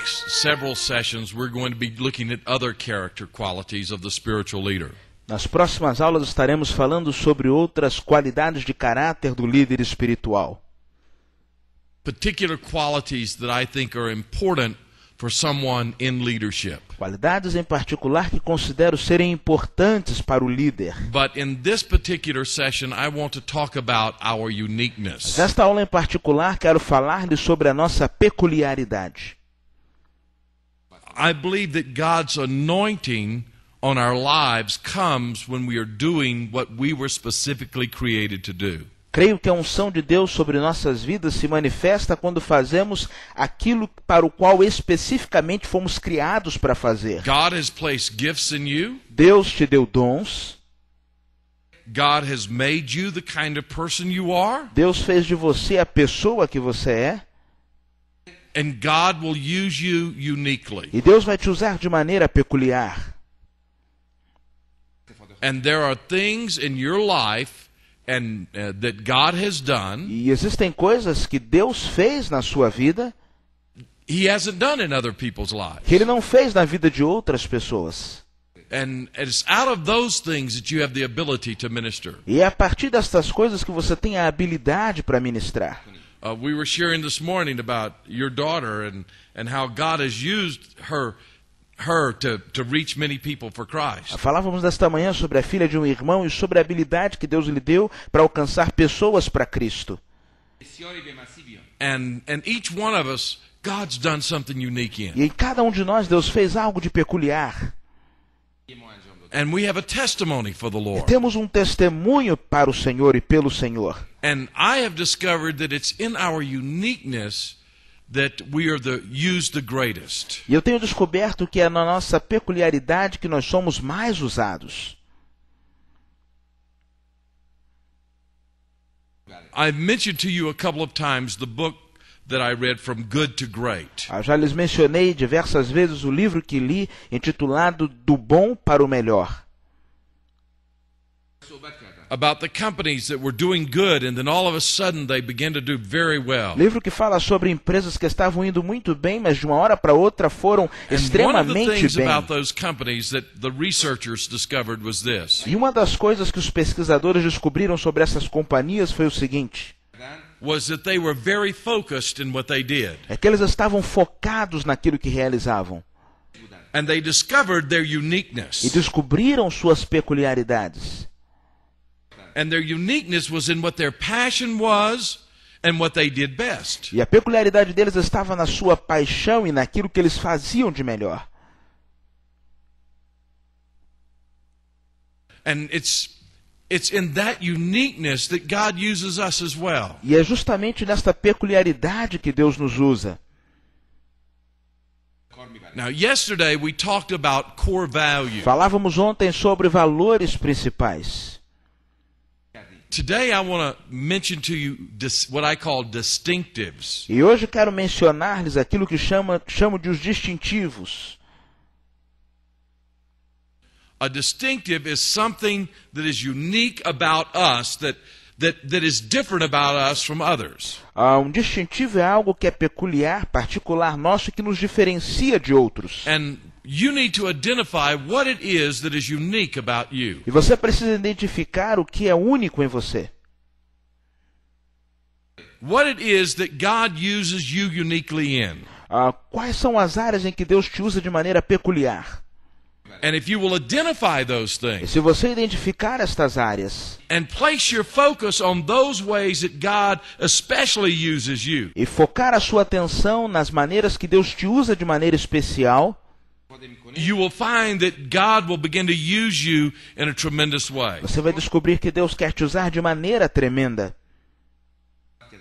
next several sessions, we're going to be looking at other character qualities of the spiritual leader. Nas próximas aulas estaremos falando sobre outras qualidades de caráter do líder espiritual. Particular qualities that I think are important for someone in leadership. Qualidades em particular que considero serem importantes para o líder. But in this particular session, I want to talk about our uniqueness. Nesta aula em particular, quero falar-lhe sobre a nossa peculiaridade. I believe that God's anointing on our lives comes when we are doing what we were specifically created to do. Creio que a unção de Deus sobre nossas vidas se manifesta quando fazemos aquilo para o qual especificamente fomos criados para fazer. God has placed gifts in you. Deus te deu dons. God has made you the kind of person you are. Deus fez de você a pessoa que você é. And God will use you uniquely. E Deus vai te usar de maneira peculiar. And there are things in your life and that God has done. E existem coisas que Deus fez na sua vida He hasn't done in other people's lives. que Ele não fez na vida de outras pessoas. And it's out of those things that you have the ability to minister. E é a partir destas coisas que você tem a habilidade para ministrar. We were sharing this morning about your daughter and how God has used her to reach many people for Christ. Falávamos desta manhã sobre a filha de um irmão e sobre a habilidade que Deus lhe deu para alcançar pessoas para Cristo. And each one of us, God's done something unique in. E em cada um de nós, Deus fez algo de peculiar. And we have a testimony for the E Lord. temos um testemunho para o Senhor e pelo Senhor. And I have discovered that it's in our uniqueness that we are used the greatest. E eu tenho descoberto que é na nossa peculiaridade que nós somos mais usados. I've mentioned to you a couple of times the book that I read, From Good to Great. Já lhes mencionei diversas vezes o livro que li, intitulado Do Bom para o Melhor. About the companies that were doing good and then all of a sudden they began to do very well. Livro que fala sobre empresas que estavam indo muito bem, mas de uma hora para outra foram And one of the extremamente things bem. about those companies that the researchers discovered was this. E uma das coisas que os pesquisadores descobriram sobre essas companhias foi o seguinte: Was that they were very focused in what they did. é que eles estavam focados naquilo que realizavam. And they discovered their E uniqueness. descobriram suas peculiaridades. And their uniqueness was in what their passion was and what they did best. E a peculiaridade deles estava na sua paixão e naquilo que eles faziam de melhor. And it's in that uniqueness that God uses us as well. E é justamente nesta peculiaridade que Deus nos usa. Now, yesterday we talked about core values. Falávamos ontem sobre valores principais. Today I want to mention to you what I call distinctives. E hoje quero mencionar-lhes aquilo que chamo de os distintivos. A distinctive is something that is unique about us, that is different about us from others. Um distintivo é algo que é peculiar, particular nosso e que nos diferencia de outros. And you need to identify what it is that is unique about you. E você precisa identificar o que é único em você. What it is that God uses you uniquely in. Quais são as áreas em que Deus te usa de maneira peculiar? And if you will identify those E things se você identificar estas áreas and place your focus on those ways that God especially uses you, e focar a sua atenção nas maneiras que Deus te usa de maneira especial, you will find that God will begin to use you in a tremendous way. você vai descobrir que Deus quer te usar de maneira tremenda.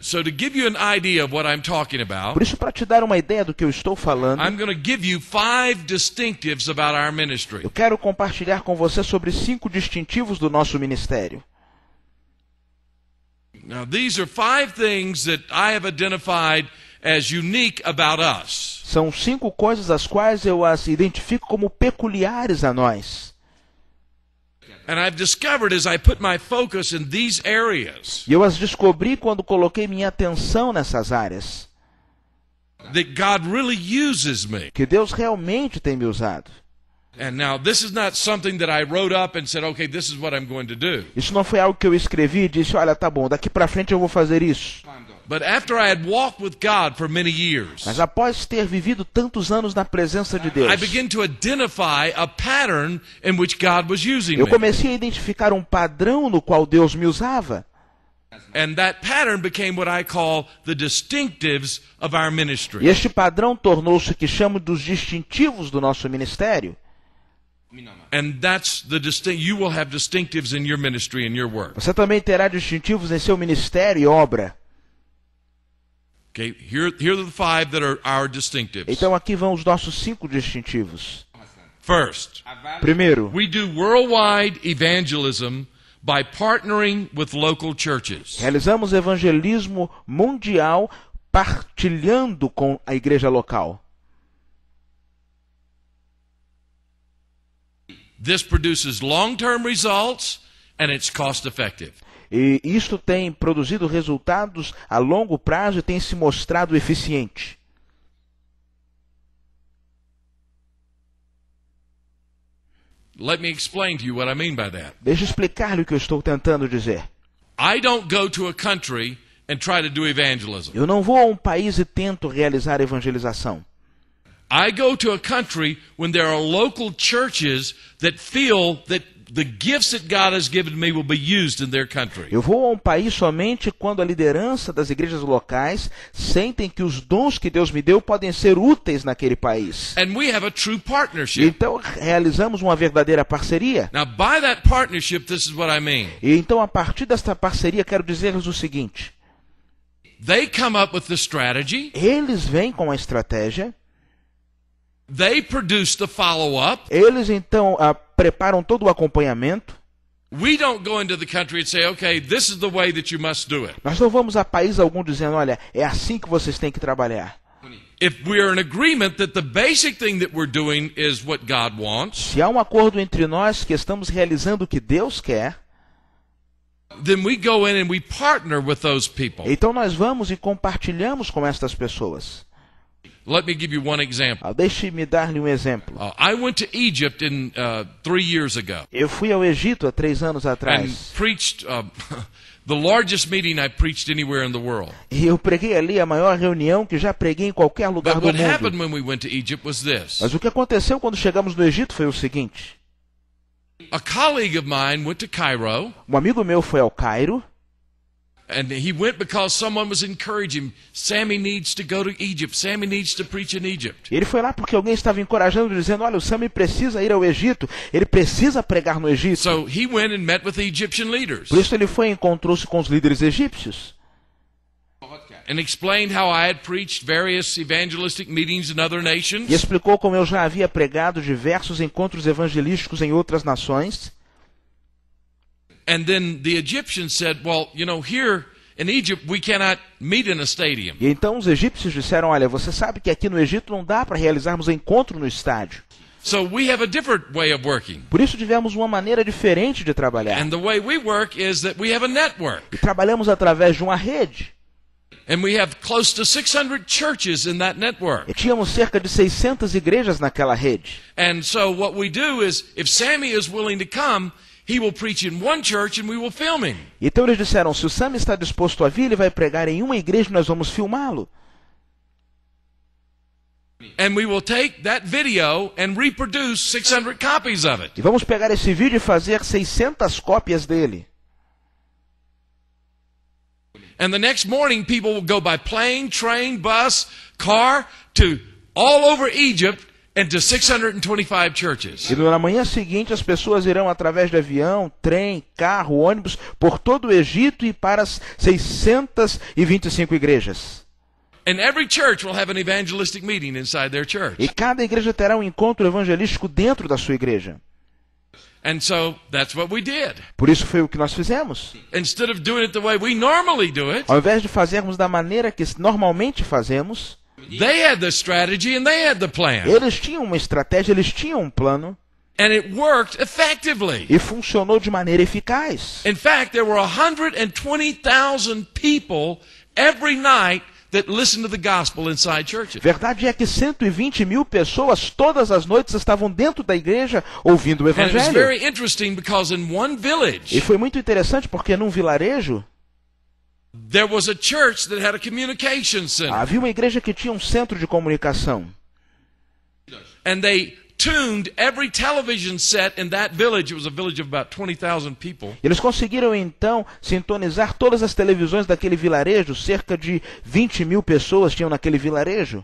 So to give you an idea of what I'm talking about, Por isso, para te dar uma ideia do que eu estou falando, I'm going to give you 5 distinctives about our ministry. eu quero compartilhar com você sobre 5 distintivos do nosso ministério. Now, these are 5 things that I have identified as unique about us. São 5 coisas as quais eu as identifico como peculiares a nós. And I've discovered as I put my focus in these areas E eu as descobri quando coloquei minha atenção nessas áreas. that God really uses me. Que Deus realmente tem me usado. And now this is not something that I wrote up and said, okay, this is what I'm going to do. Isso não foi algo que eu escrevi e disse, olha, tá bom, daqui para frente eu vou fazer isso. But after I had walked with God for many years, Mas após ter vivido tantos anos na presença de Deus, I began to identify a pattern in which God was using eu me. comecei a identificar um padrão no qual Deus me usava. And that pattern became what I call the distinctives of our E ministry. este padrão tornou-se o que chamo dos distintivos do nosso ministério. And that's the you will have distinctives in your ministry and your work. Você também terá distintivos em seu ministério e obra. Okay, here are the 5 that are our distinctives. Então aqui vão os nossos 5 distintivos. First, Primeiro, we do worldwide evangelism by partnering with local churches. realizamos evangelismo mundial partilhando com a igreja local. This produces long-term results and it's cost effective. E isto tem produzido resultados a longo prazo e tem se mostrado eficiente. Let me explain to you what I mean by that. Deixa eu explicar-lhe o que eu estou tentando dizer. I don't go to a country and try to do evangelism. Eu não vou a um país e tento realizar evangelização. I go to a country when there are local churches that feel that the gifts that God has given me will be used in their country. Eu vou a um país somente quando a liderança das igrejas locais sentem que os dons que Deus me deu podem ser úteis naquele país. And we have a true partnership. Então realizamos uma verdadeira parceria. Now, by that partnership, this is what I mean. E então a partir desta parceria quero dizer-lhes o seguinte: They come up with the strategy. eles vêm com a estratégia. They produce the follow-up. Eles então preparam todo o acompanhamento. We don't go into the country and say, okay, this is the way that you must do it. Nós não vamos a país algum dizendo, olha, é assim que vocês têm que trabalhar. If we are in agreement that the basic thing that we're doing is what God wants, Se há um acordo entre nós que estamos realizando o que Deus quer, then we go in and we partner with those people. então nós vamos e compartilhamos com estas pessoas. Let me give you one example. Deixe-me dar-lhe um exemplo. I went to Egypt 3 years ago Eu fui ao Egito há 3 anos and atrás. preached the largest meeting I preached anywhere in the world. E eu preguei ali a maior reunião que já preguei em qualquer lugar But do what happened mundo. when we went to Egypt was this. Mas o que aconteceu quando chegamos no Egito foi o seguinte. A colleague of mine went to Cairo, Um amigo meu foi ao Cairo. and he went because someone was encouraging him. Sammy needs to go to Egypt. Sammy needs to preach in Egypt. Ele foi lá porque alguém estava encorajando, dizendo, olha, o Sammy precisa ir ao Egito. Ele precisa pregar no Egito. So he went and met with the Egyptian leaders Por isso ele foi e encontrou-se com os líderes egípcios. and explained how I had preached various evangelistic meetings in other E nations. explicou como eu já havia pregado diversos encontros evangelísticos em outras nações. And then the Egyptians said, well, you know, here in Egypt we cannot meet in a stadium. E então os egípcios disseram, olha, você sabe que aqui no Egito não dá para realizarmos encontro no estádio. So we have a different way of working. Por isso tivemos uma maneira diferente de trabalhar. And the way we work is that we have a network. E trabalhamos através de uma rede. And we have close to 600 churches in that network. E tínhamos cerca de 600 igrejas naquela rede. And so what we do is, if Sammy is willing to come, he will preach in one church and we will film him. Então eles disseram, se o Sam está disposto a vir, ele vai pregar em uma igreja e nós vamos filmá-lo. And we will take that video and reproduce 600 copies of it. E vamos pegar esse vídeo e fazer 600 cópias dele. And the next morning people will go by plane, train, bus, car to all over Egypt and to 625 churches. E na manhã seguinte as pessoas irão através de avião, trem, carro, ônibus por todo o Egito e para as 625 igrejas. And every church will have an evangelistic meeting inside their church. E cada igreja terá um encontro evangelístico dentro da sua igreja. And so that's what we did. Por isso foi o que nós fizemos. Instead of doing it the way we normally do it, Ao invés de fazermos da maneira que normalmente fazemos, they had the strategy and they had the plan. eles tinham uma estratégia, eles tinham um plano And it worked effectively. e funcionou de maneira eficaz. In fact, there were 120,000 people every night that listened to the gospel inside churches. Verdade é que 120 mil pessoas todas as noites estavam dentro da igreja ouvindo o And it was evangelho. very interesting because in one E village, foi muito interessante porque num vilarejo there was a church that had a communication center. havia uma igreja que tinha um centro de comunicação. And they tuned every television set in that village. It was a village of about 20,000 people. Eles conseguiram então sintonizar todas as televisões daquele vilarejo, cerca de 20 mil pessoas tinham naquele vilarejo.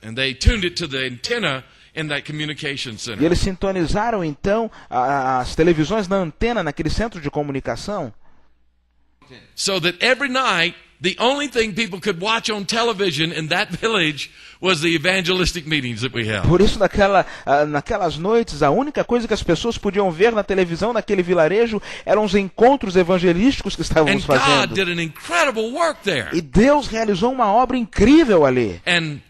And they tuned it to the antenna in that communication E center. eles sintonizaram então as televisões na antena naquele centro de comunicação, So that every night, the only thing people could watch on television in that village was the evangelistic meetings that we held. por isso naquelas noites a única coisa que as pessoas podiam ver na televisão naquele vilarejo eram os encontros evangelísticos que And estávamos God fazendo. did an incredible work there. E Deus realizou uma obra incrível ali. And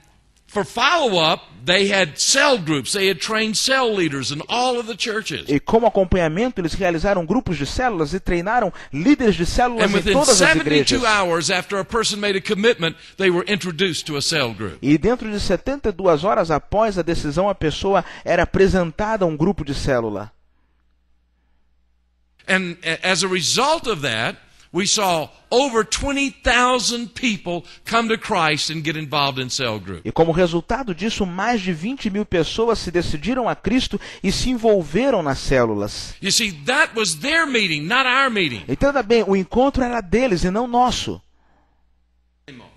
for follow-up, they had cell groups. They had trained cell leaders in all of the churches. E como acompanhamento, eles realizaram grupos de células e treinaram líderes de células And em within todas as igrejas. 72 hours after a person made a commitment, they were introduced to a cell group. E dentro de 72 horas após a decisão, a pessoa era apresentada a um grupo de célula. And as a result of that, we saw over 20,000 people come to Christ and get involved in cell group. E como resultado disso, mais de 20 mil pessoas se decidiram a Cristo e se envolveram nas células. You see, that was their meeting, not our meeting. Entenda bem, o encontro era deles e não nosso.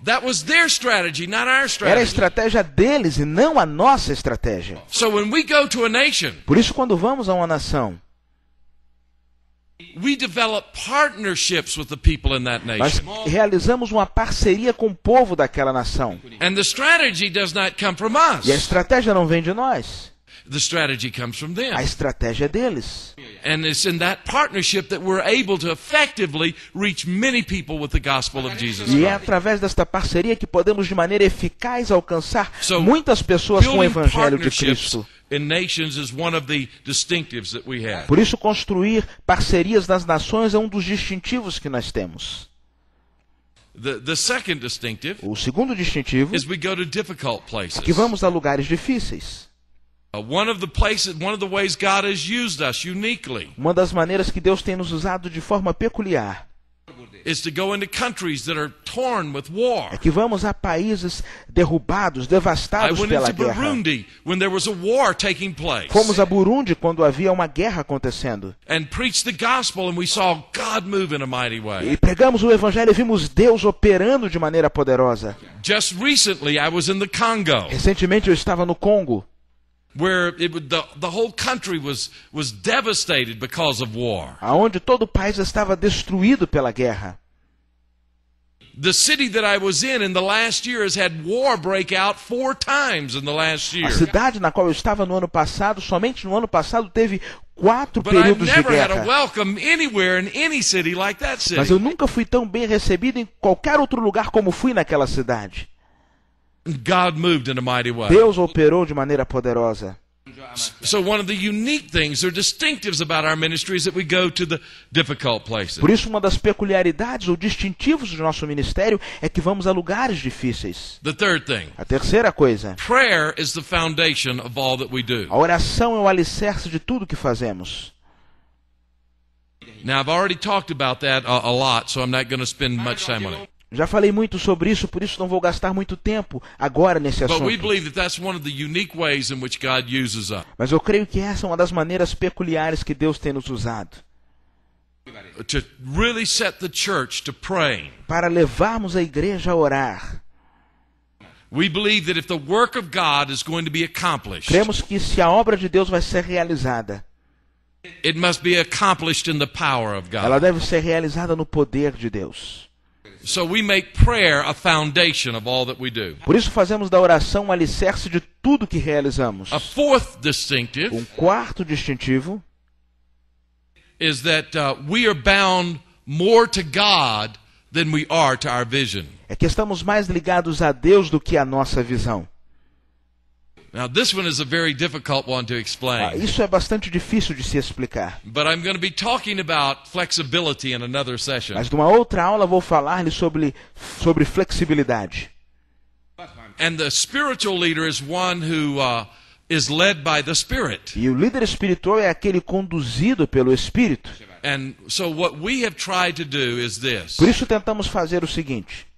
That was their strategy, not our Era a strategy. estratégia deles e não a nossa estratégia. So when we go to a nation, Por isso, quando vamos a uma nação, we develop partnerships with the people in that nós nation. realizamos uma parceria com o povo daquela nação. And the strategy does not come from E a us. estratégia não vem de nós. The strategy comes from them. A estratégia é deles. And it's in that partnership that we're able to effectively reach many people with the gospel of Jesus E é Christ. através desta parceria que podemos de maneira eficaz alcançar So, muitas pessoas com o Building evangelho de partnerships Cristo. in nations is one of the distinctives that we have. Por isso, construir parcerias nas nações é um dos distintivos que nós temos. The second distinctive O segundo distintivo is we go to difficult places. é que vamos a lugares difíceis. One of the ways God has used us uniquely Uma das maneiras que Deus tem nos usado de forma peculiar is to go into countries that are torn with war. é que vamos a países derrubados, I devastados went pela into guerra. Burundi when there was a war taking place Fomos a Burundi quando havia uma guerra acontecendo. and preached the gospel, and we saw God move in a mighty way. E pregamos o evangelho e vimos Deus operando de maneira poderosa. Just recently, I was in the Congo, Recentemente eu estava no Congo, where the whole country was devastated because of war. aonde todo o país estava destruído pela guerra. The city that I was in the last year has had war break out 4 times in the last year. A cidade na qual eu estava no ano passado, somente no ano passado, teve 4 But I've períodos de never had a guerra. welcome anywhere in any city like that Mas eu city. nunca fui tão bem recebido em qualquer outro lugar como fui naquela cidade. God moved in a mighty way. Deus operou de maneira poderosa. So one of the unique things or distinctives about our ministry is that we go to the difficult places. Por isso, uma das peculiaridades ou distintivos do nosso ministério é que vamos a lugares difíceis. The third thing, A terceira coisa, prayer is the foundation of all that we do. a oração é o alicerce de tudo que fazemos. Now I've already talked about that a lot, so I'm not going to spend much time on it. Já falei muito sobre isso, por isso não vou gastar muito tempo agora nesse But we assunto. believe that that's one of the unique ways in which God uses us Mas eu creio que essa é uma das maneiras peculiares que Deus tem nos usado to really set the church to praying. para levarmos a igreja a orar. We believe that if the work of God is going to be accomplished, Cremos que se a obra de Deus vai ser realizada, it must be accomplished in the power of ela God. deve ser realizada no poder de Deus. So we make prayer a foundation of all that we do. Por isso fazemos da oração um alicerce de tudo que realizamos. A fourth distinctive Um quarto distintivo is that we are bound more to God than we are to our vision. é que estamos mais ligados a Deus do que a nossa visão. Now, this one is a very difficult one to explain. Isso é bastante difícil de se explicar. But I'm going to be talking about flexibility in another session. Mas numa outra aula vou falar-lhe sobre flexibilidade. And the spiritual leader is one who is led by the Spirit. E o líder espiritual é aquele conduzido pelo Espírito. And so what we have tried to do is this. Por isso tentamos fazer o seguinte.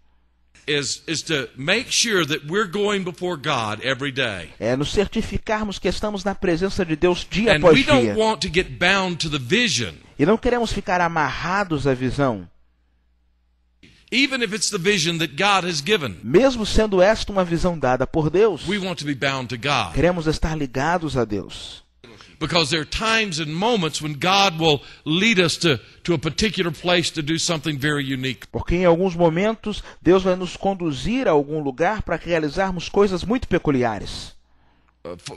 Is to make sure that we're going before God every day. É nos certificarmos que estamos na presença de Deus dia And após we don't dia. want to get bound to the vision. E não queremos ficar amarrados à visão. Even if it's the vision that God has given. Mesmo sendo esta uma visão dada por Deus, We want to be bound to God. queremos estar ligados a Deus. Because there are times and moments when God will lead us to a particular place to do something very unique. Porque em alguns momentos Deus vai nos conduzir a algum lugar para realizarmos coisas muito peculiares.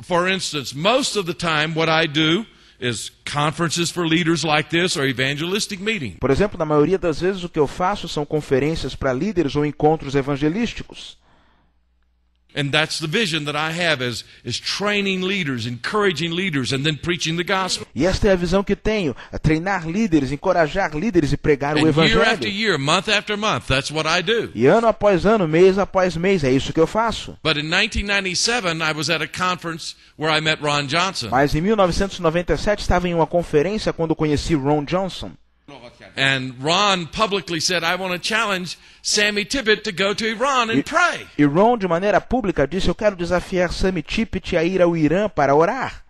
For instance, most of the time what I do is conferences for leaders like this or evangelistic meetings. Por exemplo, na maioria das vezes o que eu faço são conferências para líderes ou encontros evangelísticos. And that's the vision that I have is training leaders, encouraging leaders, and then preaching the gospel. E esta é a visão que tenho, a treinar líderes, encorajar líderes e pregar o And year after evangelho. year, month after month, that's what I do. E ano após ano, mês após mês, é isso que eu faço. But in 1997, I was at a conference where I met Ron Johnson. Mas em 1997 estava em uma conferência quando conheci Ron Johnson. And Ron publicly said, I want to challenge Sammy Tippit to go to Iran and pray. E Ron, de maneira pública, disse: eu quero desafiar Sammy Tippit a ir ao Irã para orar.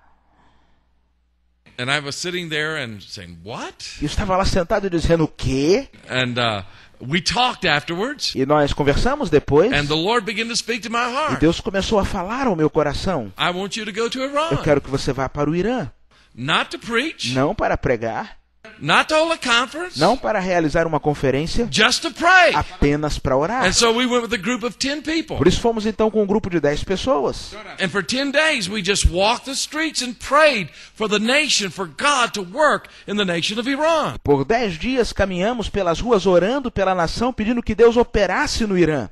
And I was sitting there and saying, what? E eu estava lá sentado dizendo: o quê? And we talked afterwards. E nós conversamos depois. And the Lord began to speak to my E heart. Deus começou a falar ao meu coração: I want you to go to eu Iran. quero que você vá para o Irã. Not to preach, Não para pregar, not to hold a conference, não para realizar uma conferência, just to pray. apenas para orar. And so we went with a group of 10 people. Por isso fomos então com um grupo de 10 pessoas. And for 10 days we just walked the streets and prayed for the nation, for God to work in the nation of Iran. Por 10 dias caminhamos pelas ruas orando pela nação, pedindo que Deus operasse no Irã.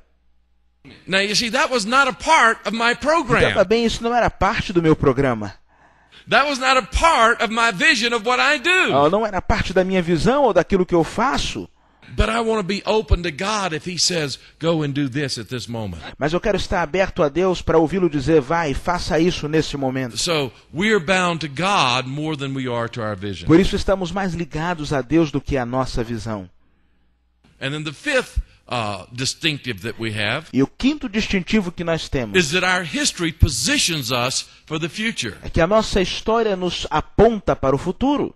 Now you see, that was not a part of my E program. também isso não era parte do meu programa. That was not a part of my vision of what I do. Não era parte da minha visão ou daquilo que eu faço. But I want to be open to God if He says, go and do this at this moment. Mas eu quero estar aberto a Deus para ouvi-lo dizer: vai, faça isso nesse momento. So we're bound to God more than we are to our vision. Por isso estamos mais ligados a Deus do que a nossa visão. And then the fifth distinctive that we have E o quinto distintivo que nós temos is that our history positions us for the future. é que a nossa história nos aponta para o futuro.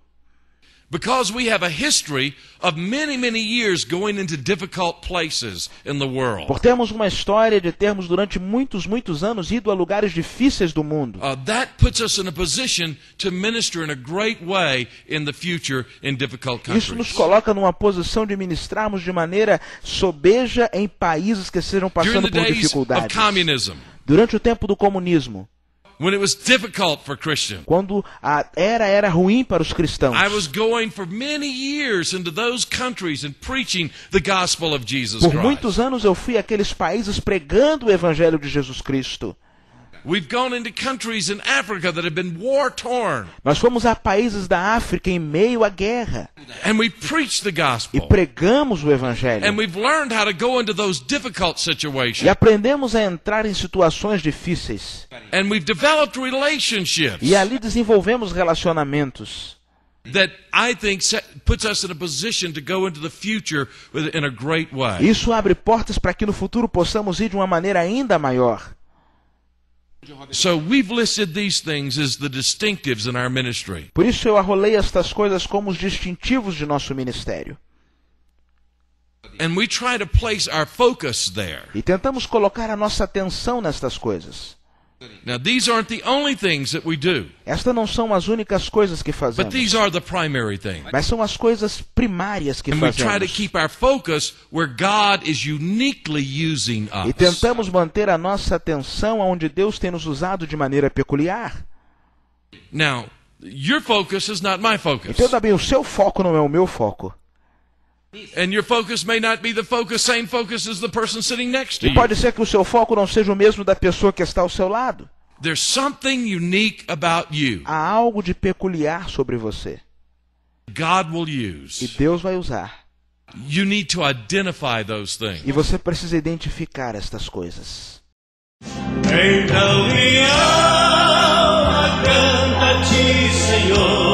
Because we have a history of many, many years going into difficult places in the world. Por termos uma história de termos durante muitos anos ido a lugares difíceis do mundo. That puts us in a position to minister in a great way in the future in difficult Isso nos countries. coloca numa posição de ministrarmos de maneira sobeja em países que estejam During passando the por days of dificuldades. communism, Durante o tempo do comunismo, when it was difficult for Christians, quando a era ruim para os cristãos. I was going for many years into those countries and preaching the gospel of Jesus Por Christ. muitos anos eu fui àqueles países pregando o evangelho de Jesus Cristo. We've gone into countries in Africa that have been war-torn, Nós fomos a países da África em meio à guerra and we preached the e gospel. pregamos o evangelho. And we've learned how to go into those difficult E situations. aprendemos a entrar em situações difíceis. And we've developed relationships E ali desenvolvemos relacionamentos that I think puts us in a position to go into the future in a great way. Isso abre portas para que no futuro possamos ir de uma maneira ainda maior. So we've listed these things as the distinctives in our ministry. Por isso eu arrolei estas coisas como os distintivos de nosso ministério. And we try to place our focus there. E tentamos colocar a nossa atenção nestas coisas. Now, these aren't the only things that we do, Estas não são as únicas coisas que but fazemos, these are the primary things. mas são as coisas primárias que And we try to fazemos. keep our focus where God is uniquely using E us. tentamos manter a nossa atenção onde Deus tem nos usado de maneira peculiar. Now, your focus is not my focus. Entenda bem, o seu foco não é o meu foco. And your focus may not be the same focus as the person sitting next to E you. pode ser que o seu foco não seja o mesmo da pessoa que está ao seu lado. There's something unique about you. Há algo de peculiar sobre você. God will E use. Deus vai usar. You need to identify those things. E você precisa identificar estas coisas. Então minha alma canta a ti, Senhor.